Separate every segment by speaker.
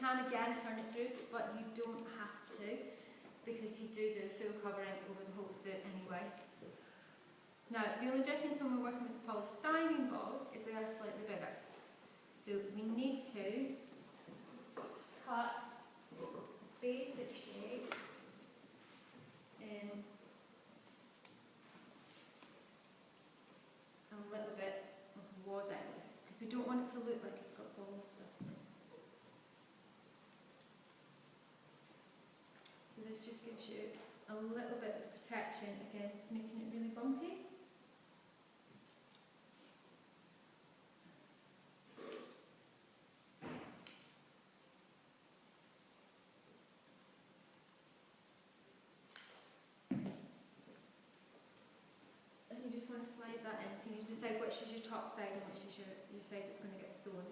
Speaker 1: can again turn it through, but you don't have to, because you do a full covering over the whole suit anyway. Now, the only difference when we're working with the polystyrene balls is they are slightly bigger. So we need to cut basic shape in a little bit of wadding, because we don't want it to look like it's got balls stuck in it. So this just gives you a little bit of protection against making it really bumpy. And you just want to slide that in, so you need to decide which is your top side and which is your side that's going to get sewn,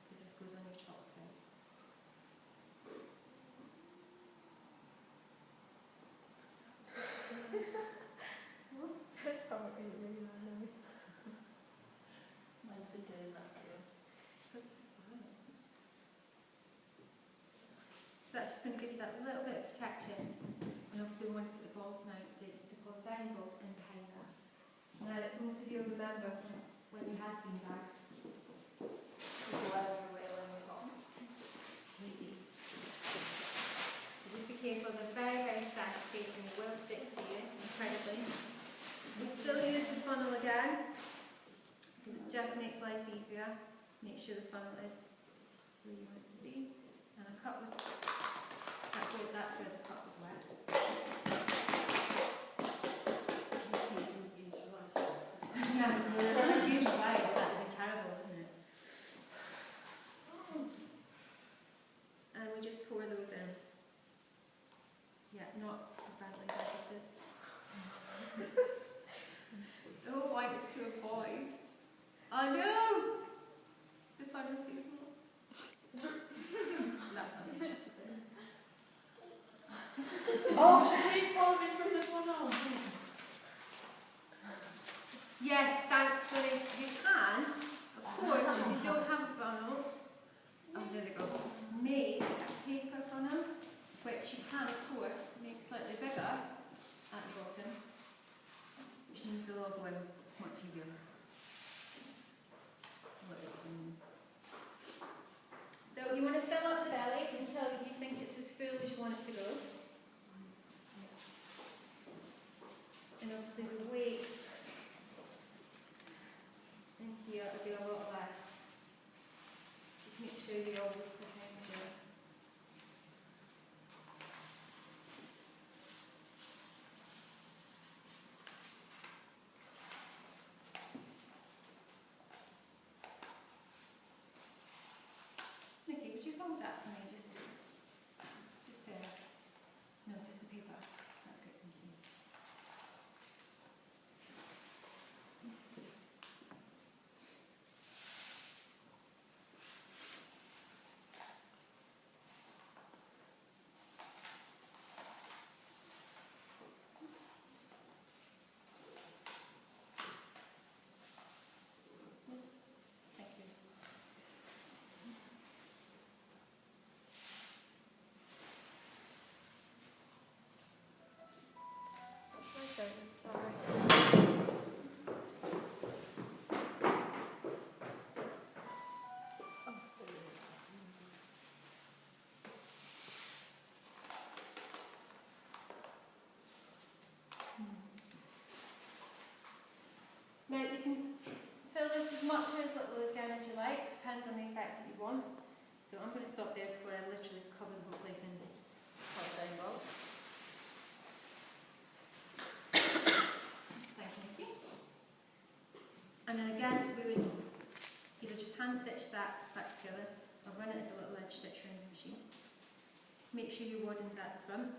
Speaker 1: because this goes on your top side.
Speaker 2: Mine's been doing that too.
Speaker 1: So that's just going to give you that little bit of protection, and obviously we want to put the balls now, the polystyrene balls in behind that. Now, most of you will remember from when you had bean bags,
Speaker 2: Go everywhere when we got
Speaker 1: these. So just be careful, they're very, very static and they will stick to you incredibly. We still use the funnel again, because it just makes life easier. Make sure the funnel is where you want it to be. And a cut with, that's where the cut was wet. Yeah, don't use rice, that would be terrible, wouldn't it? And we just pour those in. Yeah, not as badly as I just did. The whole point is to avoid. I know! The fun is too small. That's not the opposite.
Speaker 2: Oh, should we follow in from this one on?
Speaker 1: Yes, thanks, Louise. You can, of course, if you don't have a funnel, oh, there they go, make a paper funnel, which you can, of course, make slightly bigger at the bottom, which means they'll all go in much easier. So you want to fill up the belly until you think it's as full as you want it to go. And obviously the weight in here will be a lot less. Just make sure you're always behind you. Nikki, would you hold that for me? Just there. No, just the paper. That's good, thank you. Thank you.
Speaker 2: Sorry.
Speaker 1: Now you can fill this as much or as little again as you like, depends on the effect that you want. So I'm going to stop there before I literally cover the whole place in polystyrene balls. Thank you, Nikki. And then again, we would either just hand stitch that back together or run it as a little edge stitcher in the machine. Make sure your wadding's at the front.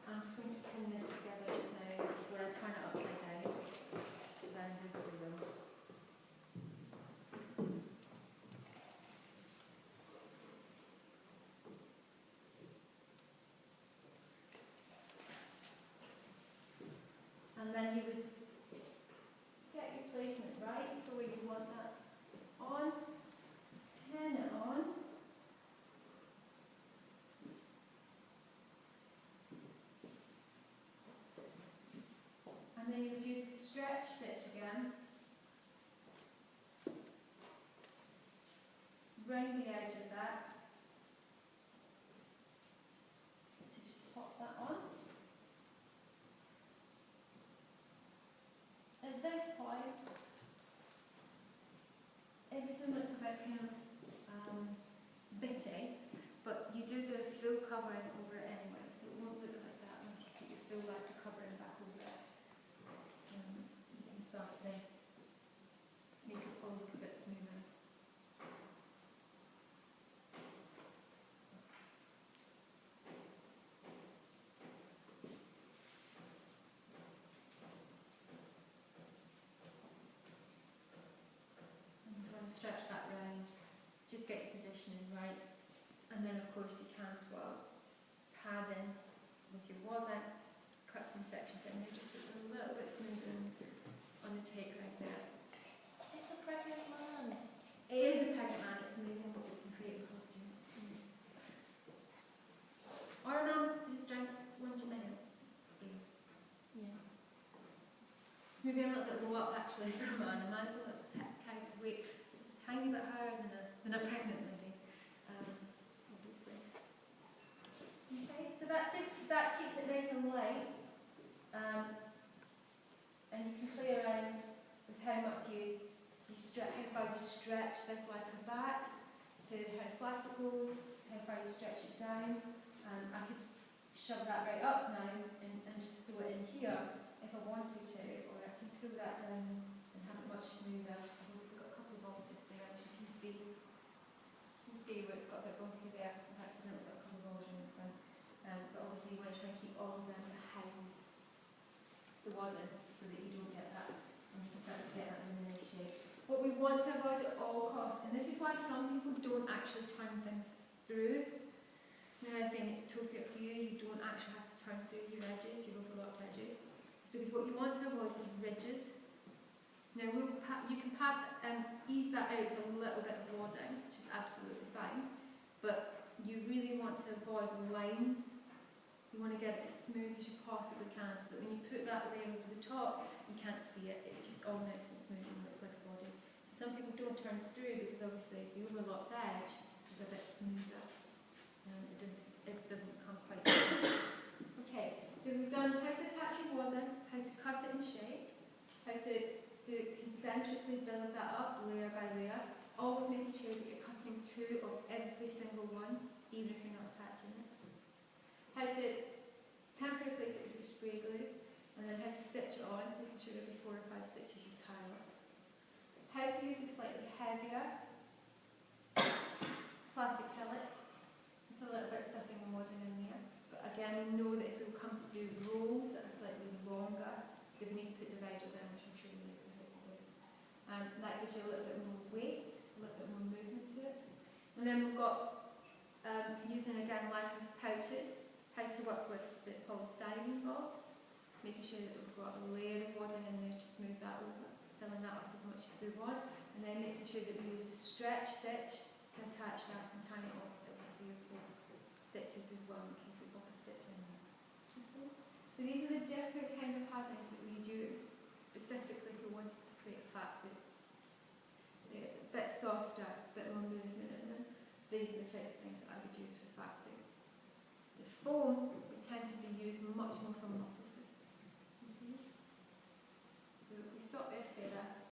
Speaker 1: I'm just going to pin this together just now before I turn it upside down, because I usually will. And then you would get your placement right for where you want that on, pin it stretch stitch again. Round the edge of that. To just pop that on. At this point, everything looks a bit kind of bitty, but you do a full covering over it anyway, so it won't look like that once you put your full leather covering back over it. You can start to make it all look a bit smoother. And try and stretch that round, just get your positioning right. And then of course you can as well pad in with your wadding, cut some sections in there just so it's a little bit smoother on the take right there.
Speaker 2: It's a pregnant man.
Speaker 1: It is a pregnant man, it's amazing what we can create in costume. Or a mum who's drank one too many beers.
Speaker 2: Yeah.
Speaker 1: It's maybe a little bit low up actually for a man. A man's a little bit carries his weight just a tiny bit higher than a pregnant lady. Obviously. Okay, so that keeps it nice and light. And you can play around with how much how far you stretch this lycra back, to how flat it goes, how far you stretch it down. I could shove that right up now and just sew it in here if I wanted to, or I can pull that down and have it much smoother. I've also got a couple of balls just there, as you can see. You can see where it's got a bit bumpy there. I've accidentally got a couple of balls in the front. But obviously you want to try and keep all of them behind the wadding so that you don't get that, and you can start to get that in the nice shape. What we want to avoid at all costs, and this is why some people don't actually turn things through. Now I'm saying it's totally up to you, you don't actually have to turn through your edges, your overlocked edges. It's because what you want to avoid is ridges. Now you can ease that out with a little bit of wadding, which is absolutely fine, but you really want to avoid lines. You want to get it as smooth as you possibly can, so that when you put that layer over the top, you can't see it. It's just all nice and smooth and looks like a body. So some people don't turn through because obviously the overlocked edge is a bit smoother. It doesn't come quite smooth. Okay, so we've done how to attach your wadding, how to cut it in shapes, how to do it concentrically, build that up layer by layer. Always making sure that you're cutting two of every single one, even if you're not attaching it. How to temporarily place it with your spray glue, and then how to stitch it on, making sure every 4 or 5 stitches you tie up. How to use a slightly heavier plastic fillets, with a little bit of stuffing and wadding in there. But again, we know that if we come to do rolls that are slightly longer, then we need to put dividers in, which I'm sure you know how to do. That gives you a little bit more weight, a little bit more movement to it. And then we've got using again lycra pouches. How to work with the polystyrene balls, making sure that we've got a layer of wadding in there to smooth that over, filling that up as much as we want, and then making sure that we use a stretch stitch to attach that and tie it off every 3 or 4 stitches as well, in case we've got a stitch in there. Okay. So these are the different kind of paddings that we use, specifically if we wanted to create a fat suit. They're a bit softer, a bit more movement in them. These are the types of things that I would use for fat suits. The foam would tend to be used much more for muscle